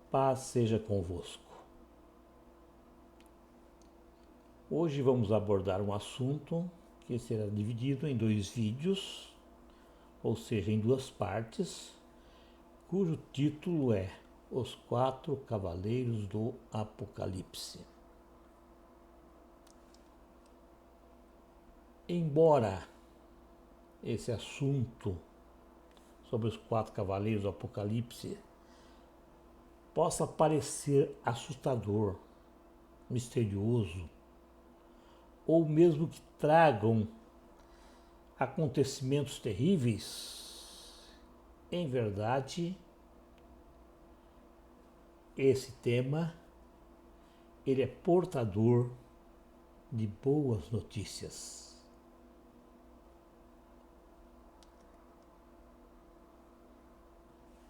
Paz seja convosco. Hoje vamos abordar um assunto que será dividido em 2 vídeos, ou seja, em 2 partes, cujo título é Os 4 Cavaleiros do Apocalipse. Embora esse assunto sobre os 4 Cavaleiros do Apocalipse possa parecer assustador, misterioso, ou mesmo que tragam acontecimentos terríveis, em verdade, esse tema ele é portador de boas notícias.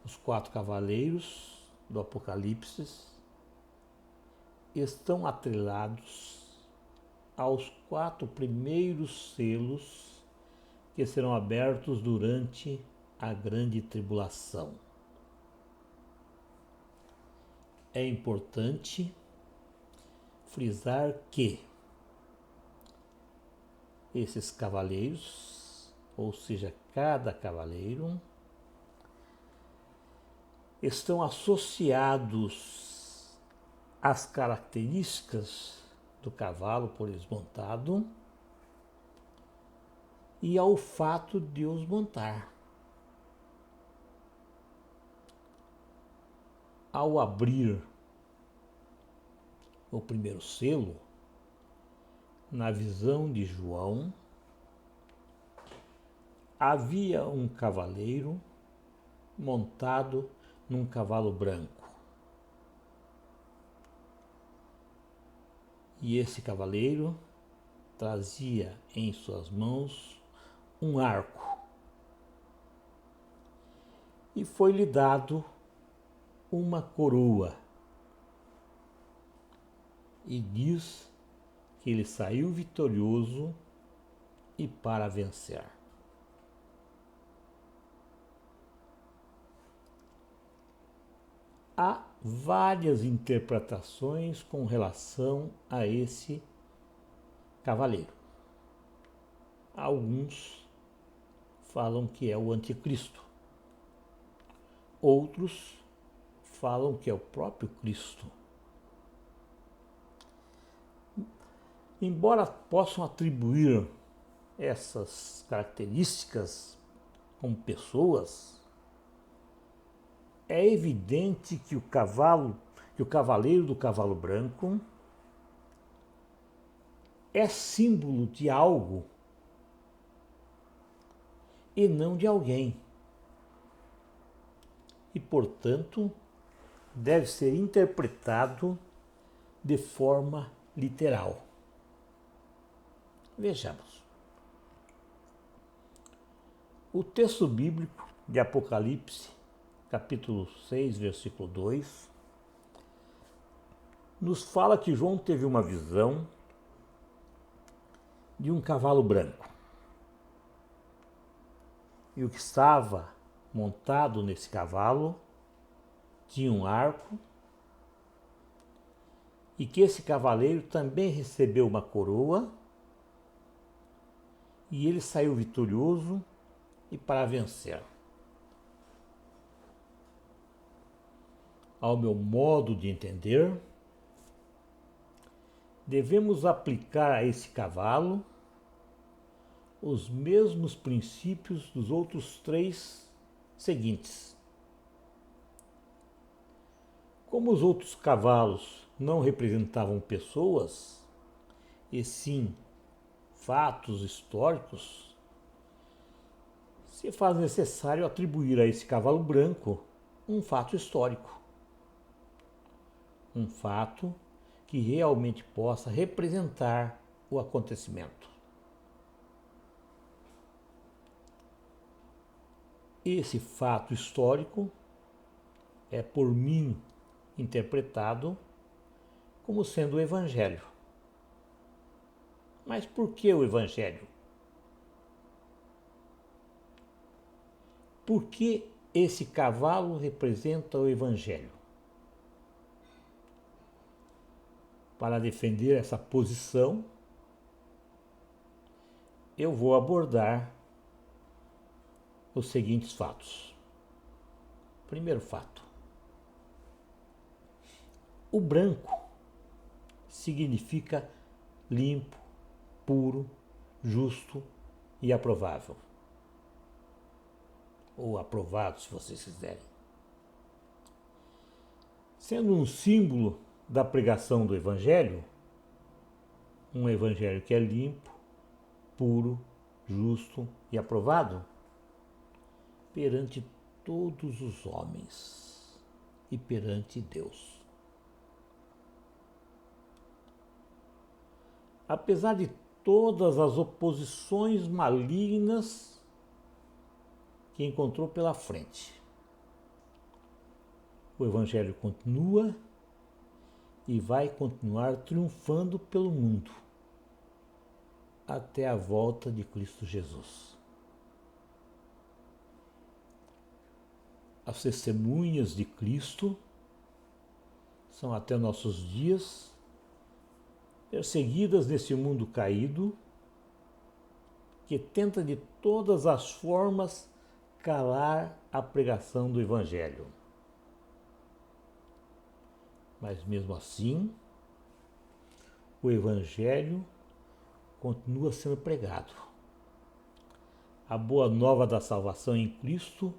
Os 4 cavaleiros do Apocalipse estão atrelados aos 4 primeiros selos que serão abertos durante a grande tribulação. É importante frisar que esses cavaleiros, ou seja, cada cavaleiro, estão associados às características do cavalo por eles montado e ao fato de os montar. Ao abrir o primeiro selo, na visão de João, havia um cavaleiro montado num cavalo branco. E esse cavaleiro trazia em suas mãos um arco. E foi-lhe dado uma coroa. E diz que ele saiu vitorioso e para vencer. Há várias interpretações com relação a esse cavaleiro. Alguns falam que é o anticristo. Outros falam que é o próprio Cristo. Embora possam atribuir essas características como pessoas, é evidente que o cavaleiro do cavalo branco é símbolo de algo e não de alguém. E, portanto, deve ser interpretado de forma literal. Vejamos. O texto bíblico de Apocalipse, capítulo 6, versículo 2, nos fala que João teve uma visão de um cavalo branco. E o que estava montado nesse cavalo tinha um arco, e que esse cavaleiro também recebeu uma coroa, e ele saiu vitorioso e para vencer. Ao meu modo de entender, devemos aplicar a esse cavalo os mesmos princípios dos outros 3 seguintes. Como os outros cavalos não representavam pessoas, e sim fatos históricos, se faz necessário atribuir a esse cavalo branco um fato histórico. Um fato que realmente possa representar o acontecimento. Esse fato histórico é por mim interpretado como sendo o Evangelho. Mas por que o Evangelho? Por que esse cavalo representa o Evangelho? Para defender essa posição, eu vou abordar os seguintes fatos. Primeiro fato: o branco significa limpo, puro, justo e aprovável. Ou aprovado, se vocês quiserem. Sendo um símbolo da pregação do Evangelho, um Evangelho que é limpo, puro, justo e aprovado perante todos os homens e perante Deus. Apesar de todas as oposições malignas que encontrou pela frente, o Evangelho continua e vai continuar triunfando pelo mundo até a volta de Cristo Jesus. As testemunhas de Cristo são até nossos dias perseguidas nesse mundo caído que tenta de todas as formas calar a pregação do Evangelho. Mas mesmo assim, o Evangelho continua sendo pregado. A boa nova da salvação em Cristo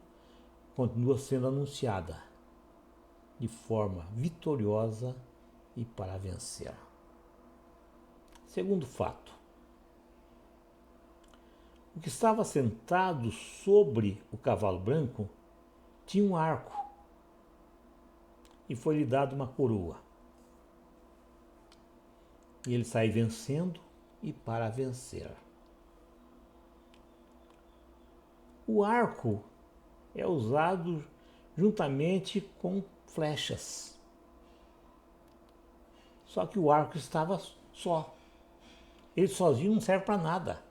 continua sendo anunciada de forma vitoriosa e para vencer. Segundo fato: o que estava sentado sobre o cavalo branco tinha um arco e foi-lhe dado uma coroa. E ele sai vencendo e para vencer. O arco é usado juntamente com flechas. Só que o arco estava só. Ele sozinho não serve para nada.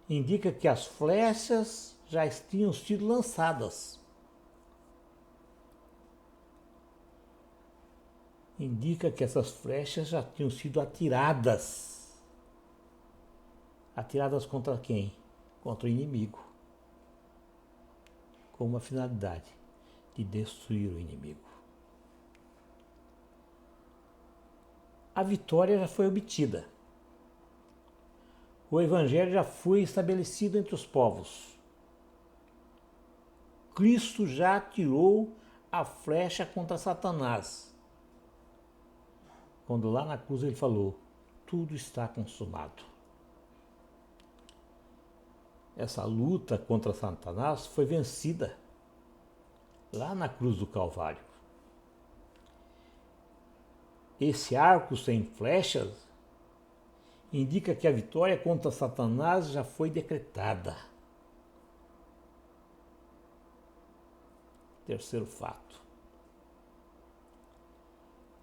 Indica que as flechas já tinham sido lançadas. Indica que essas flechas já tinham sido atiradas. Atiradas contra quem? Contra o inimigo. Com uma finalidade de destruir o inimigo. A vitória já foi obtida. O Evangelho já foi estabelecido entre os povos. Cristo já atirou a flecha contra Satanás. Quando lá na cruz ele falou: tudo está consumado. Essa luta contra Satanás foi vencida lá na cruz do Calvário. Esse arco sem flechas indica que a vitória contra Satanás já foi decretada. Terceiro fato: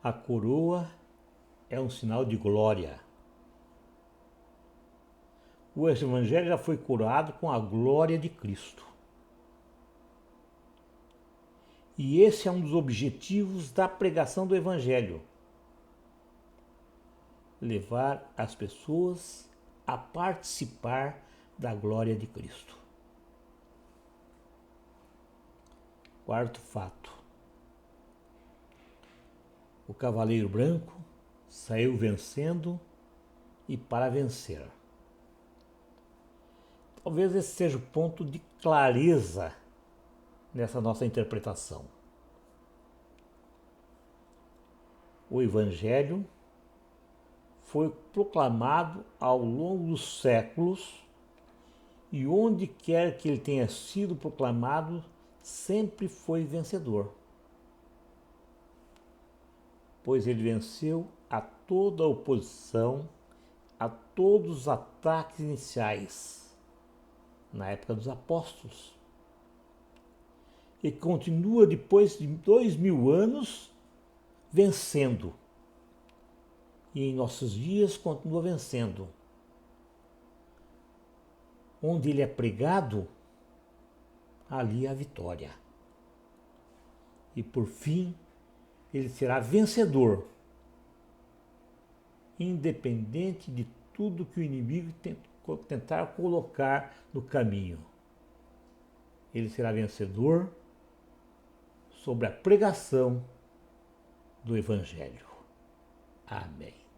a coroa é um sinal de glória. O Evangelho já foi coroado com a glória de Cristo. E esse é um dos objetivos da pregação do Evangelho: levar as pessoas a participar da glória de Cristo. Quarto fato: o cavaleiro branco saiu vencendo e para vencer. Talvez esse seja o ponto de clareza nessa nossa interpretação. O Evangelho foi proclamado ao longo dos séculos e onde quer que ele tenha sido proclamado, sempre foi vencedor. Pois ele venceu a toda a oposição, a todos os ataques iniciais, na época dos apóstolos. E continua depois de 2000 anos vencendo. E em nossos dias continua vencendo. Onde ele é pregado, ali a vitória. E por fim, ele será vencedor independente de tudo que o inimigo tentar colocar no caminho. Ele será vencedor sobre a pregação do Evangelho. Amém.